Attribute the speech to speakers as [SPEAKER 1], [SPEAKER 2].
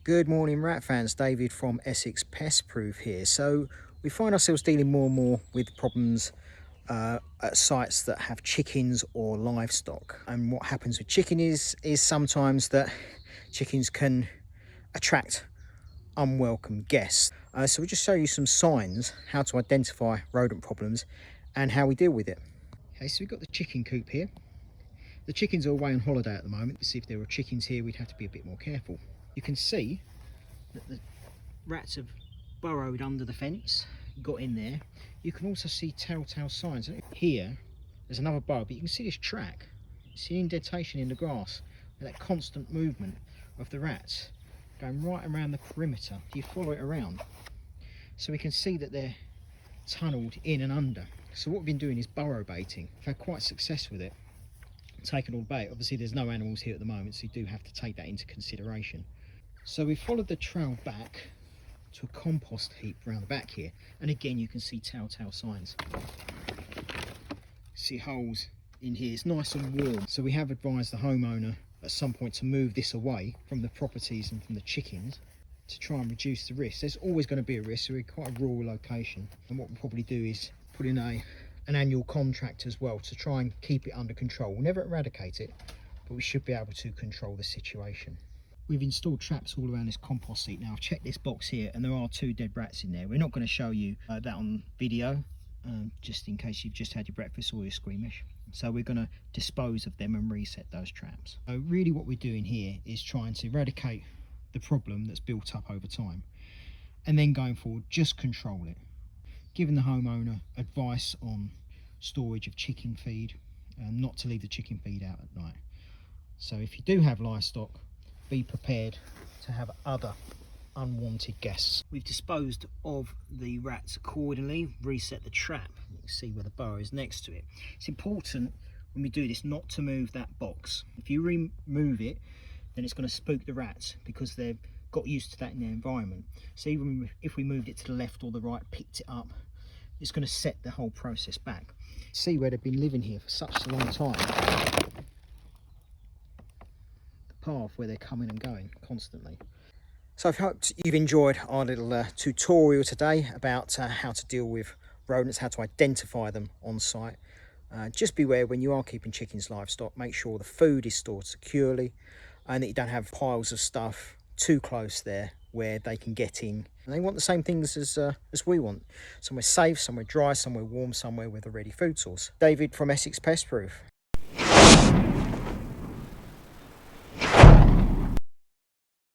[SPEAKER 1] Good morning, rat fans. David from Essex Pest Proof here. So we find ourselves dealing more and more with problems at sites that have chickens or livestock. And what happens with chicken is sometimes that chickens can attract unwelcome guests. So we'll just show you some signs, how to identify rodent problems and how we deal with it. Okay, so we've got the chicken coop here. The chickens are away on holiday at the moment. To see if there were chickens here, we'd have to be a bit more careful. You can see that the rats have burrowed under the fence, got in there. You can also see telltale signs. Here, there's another burrow, but you can see this track. See an indentation in the grass, with that constant movement of the rats going right around the perimeter. You follow it around, so we can see that they're tunnelled in and under. So what we've been doing is burrow baiting. We've had quite success with it. Taken all the bait. Obviously there's no animals here at the moment, so you do have to take that into consideration. So we followed the trail back to a compost heap around the back here, and again you can see telltale signs. See holes in here. It's nice and warm, so we have advised the homeowner at some point to move this away from the properties and from the chickens to try and reduce the risk. There's always going to be a risk, so we're quite a rural location, and what we'll probably do is put in an annual contract as well to try and keep it under control. We'll never eradicate it, but we should be able to control the situation. We've installed traps all around this compost heap. Now I've checked this box here and there are 2 dead rats in there. We're not going to show you that on video, just in case you've just had your breakfast or you're squeamish. So we're going to dispose of them and reset those traps. So really what we're doing here is trying to eradicate the problem that's built up over time, and then going forward just control it. Giving the homeowner advice on storage of chicken feed, not to leave the chicken feed out at night. So if you do have livestock, be prepared to have other unwanted guests. We've disposed of the rats accordingly, reset the trap. You can see where the burrow is next to it. It's important when we do this not to move that box. If you remove it, then it's going to spook the rats because they've got used to that in their environment. So even if we moved it to the left or the right, picked it up, it's going to set the whole process back. See where they've been living here for such a long time. Path where they're coming and going constantly. So I've hoped you've enjoyed our little tutorial today about how to deal with rodents, how to identify them on site. Just beware when you are keeping chickens, livestock, make sure the food is stored securely and that you don't have piles of stuff too close there where they can get in. And they want the same things as we want. Somewhere safe, somewhere dry, somewhere warm, somewhere with a ready food source. David from Essex Pest Proof.